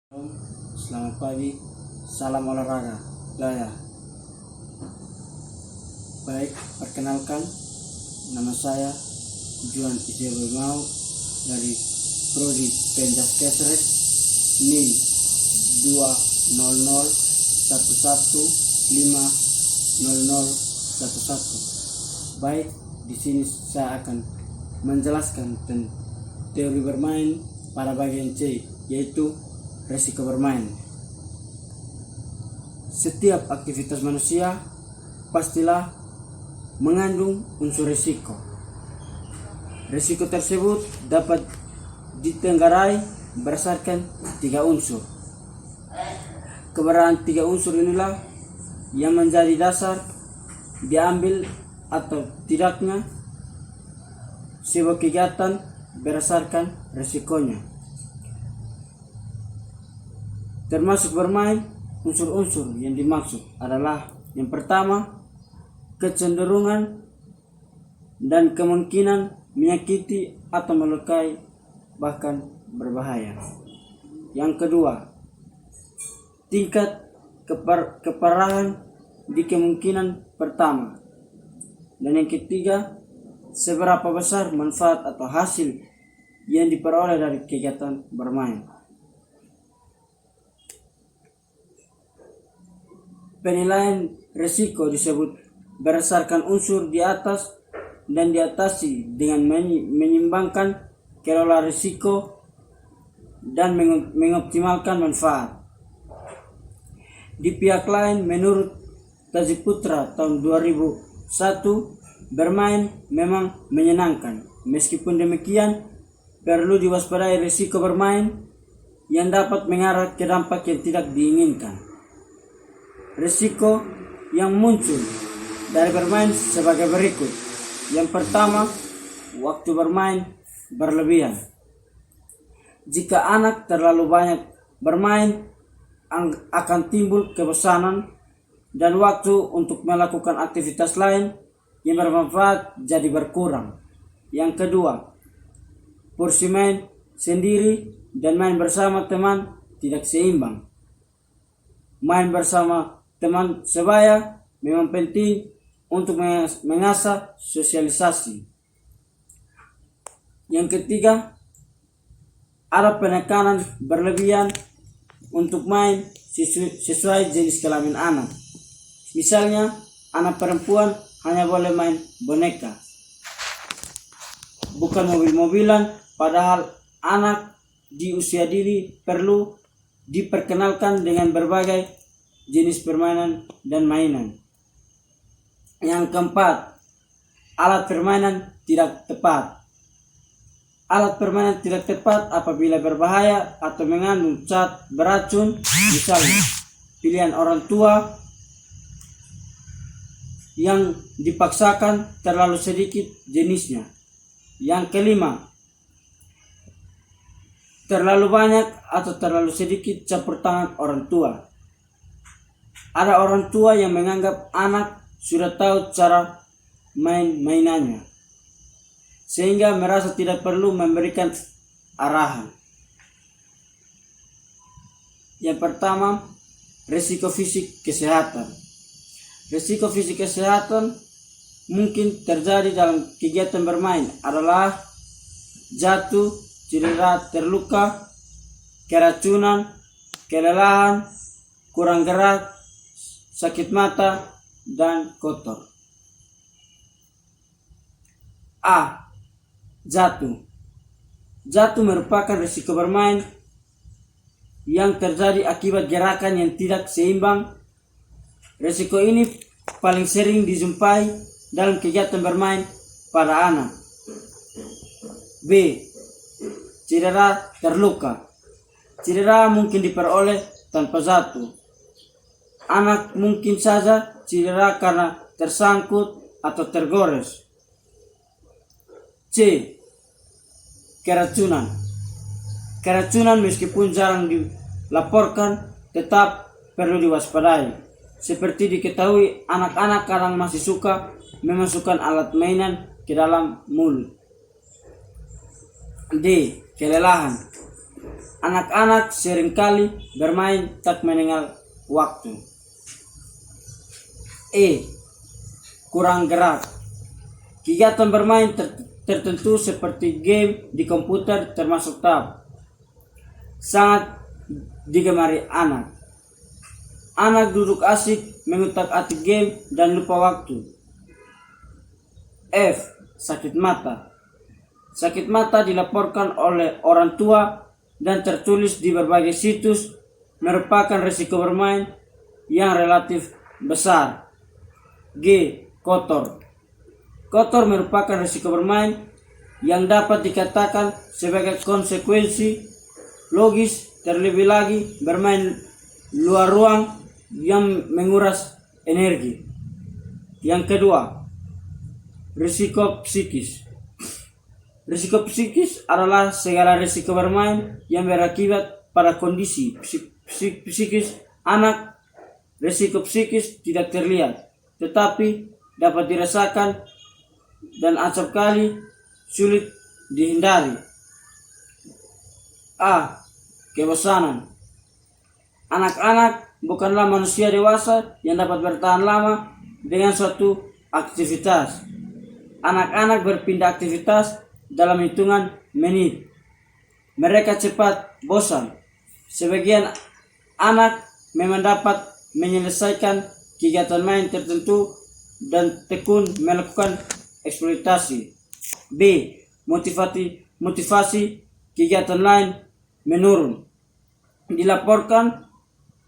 Selamat pagi, salam olahraga, Laya. Baik, perkenalkan, nama saya Juan Ijerumau dari Prodi Penjas Kesres NIM 20011500011. Baik, di sini saya akan menjelaskan tentang teori bermain pada bagian C, yaitu resiko bermain. Setiap aktivitas manusia pastilah mengandung unsur risiko. Risiko tersebut dapat ditenggarai berdasarkan 3 unsur. Keberadaan 3 unsur inilah yang menjadi dasar diambil atau tidaknya sebuah kegiatan berdasarkan risikonya. Termasuk bermain, unsur-unsur yang dimaksud adalah yang pertama, kecenderungan dan kemungkinan menyakiti atau melukai bahkan berbahaya. Yang kedua, tingkat keparahan di kemungkinan pertama. Dan yang ketiga, seberapa besar manfaat atau hasil yang diperoleh dari kegiatan bermain. Penilaian risiko disebut berdasarkan unsur di atas dan diatasi dengan menyimbangkan kelola risiko dan mengoptimalkan manfaat. Di pihak lain, menurut Tajiputra tahun 2001, bermain memang menyenangkan. Meskipun demikian, perlu diwaspadai risiko bermain yang dapat mengarah ke dampak yang tidak diinginkan. Risiko yang muncul dari bermain sebagai berikut. Yang pertama, waktu bermain berlebihan. Jika anak terlalu banyak bermain, akan timbul kebosanan dan waktu untuk melakukan aktivitas lain yang bermanfaat jadi berkurang. Yang kedua, porsi main sendiri dan main bersama teman tidak seimbang. Main bersama teman sebaya memang penting untuk mengasah sosialisasi. Yang ketiga, ada penekanan berlebihan untuk main sesuai jenis kelamin anak. Misalnya, anak perempuan hanya boleh main boneka, bukan mobil-mobilan, padahal anak di usia dini perlu diperkenalkan dengan berbagai jenis permainan dan mainan. Yang keempat, alat permainan tidak tepat. Alat permainan tidak tepat apabila berbahaya atau mengandung zat beracun, misalnya pilihan orang tua yang dipaksakan terlalu sedikit jenisnya. Yang kelima, terlalu banyak atau terlalu sedikit campur tangan orang tua. Ada orang tua yang menganggap anak sudah tahu cara mainannya, sehingga merasa tidak perlu memberikan arahan. Yang pertama, risiko fisik kesehatan. Risiko fisik kesehatan mungkin terjadi dalam kegiatan bermain adalah jatuh, cedera, terluka, keracunan, kelelahan, kurang gerak, sakit mata, dan kotor. A. Jatuh. Jatuh merupakan risiko bermain yang terjadi akibat gerakan yang tidak seimbang. Risiko ini paling sering dijumpai dalam kegiatan bermain pada anak. B. Cedera, terluka. Cedera mungkin diperoleh tanpa jatuh. Anak mungkin saja cedera karena tersangkut atau tergores. C. Keracunan. Keracunan meskipun jarang dilaporkan tetap perlu diwaspadai. Seperti diketahui, anak-anak kadang masih suka memasukkan alat mainan ke dalam mulut. D. Kelelahan. Anak-anak seringkali bermain tak mengenal waktu. Kurang gerak. Kegiatan bermain tertentu seperti game di komputer termasuk tab sangat digemari anak. Anak duduk asik mengutak-atik game dan lupa waktu. Sakit mata. Sakit mata dilaporkan oleh orang tua dan tertulis di berbagai situs merupakan risiko bermain yang relatif besar. Kotor. Kotor merupakan risiko bermain yang dapat dikatakan sebagai konsekuensi logis, terlebih lagi bermain luar ruang yang menguras energi. Yang kedua, risiko psikis. Risiko psikis adalah segala risiko bermain yang berakibat pada kondisi psikis anak. Risiko psikis tidak terlihat, tetapi dapat dirasakan dan acap kali sulit dihindari. Kebosanan. Anak-anak bukanlah manusia dewasa yang dapat bertahan lama dengan suatu aktivitas. Anak-anak berpindah aktivitas dalam hitungan menit. Mereka cepat bosan. Sebagian anak memang dapat menyelesaikan kegiatan main tertentu dan tekun melakukan eksploitasi. Motivasi kegiatan lain menurun. Dilaporkan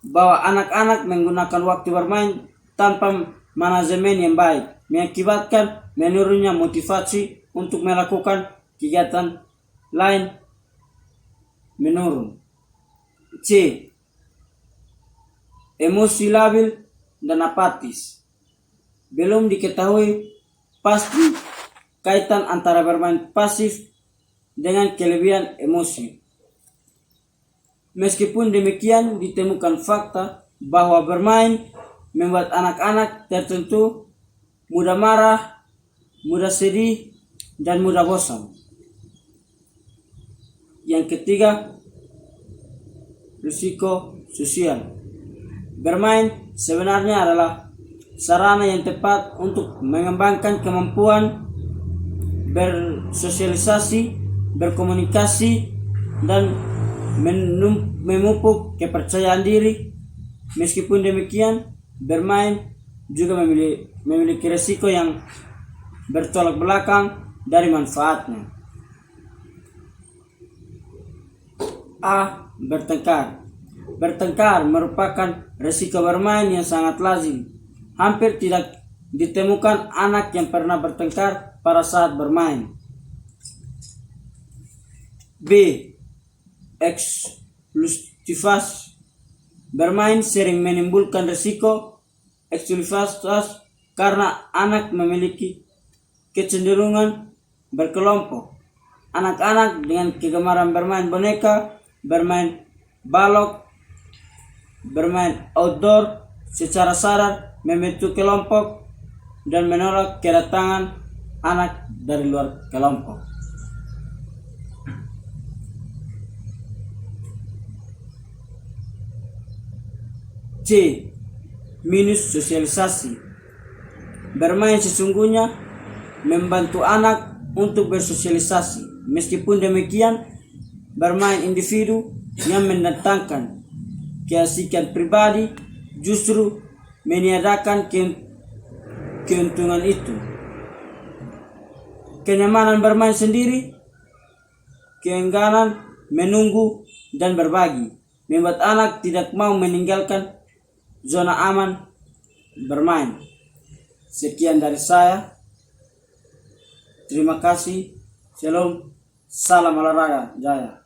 bahwa anak-anak menggunakan waktu bermain tanpa manajemen yang baik mengakibatkan menurunnya motivasi untuk melakukan kegiatan lain menurun. Emosi labil dan apatis. Belum diketahui pasti kaitan antara bermain pasif dengan kelebihan emosi. Meskipun demikian, ditemukan fakta bahwa bermain membuat anak-anak tertentu mudah marah, mudah sedih, dan mudah bosan. Yang ketiga, risiko sosial. Bermain sebenarnya adalah sarana yang tepat untuk mengembangkan kemampuan bersosialisasi, berkomunikasi, dan memupuk kepercayaan diri. Meskipun demikian, bermain juga memiliki risiko yang bertolak belakang dari manfaatnya. Bertengkar. Bertengkar merupakan risiko bermain yang sangat lazim. Hampir tidak ditemukan anak yang pernah bertengkar pada saat bermain. Eksklusivitas. Bermain sering menimbulkan risiko eksklusivitas karena anak memiliki kecenderungan berkelompok. Anak-anak dengan kegemaran bermain boneka, bermain balok, bermain outdoor secara sadar membentuk kelompok dan menolak kedatangan anak dari luar kelompok. Minus sosialisasi. Bermain sesungguhnya membantu anak untuk bersosialisasi. Meskipun demikian, bermain individu yang mendatangkan keasikan pribadi justru meniadakan keuntungan itu. Kenyamanan bermain sendiri, keengganan menunggu dan berbagi membuat anak tidak mau meninggalkan zona aman bermain. Sekian dari saya. Terima kasih. Shalom. Salam olahraga jaya.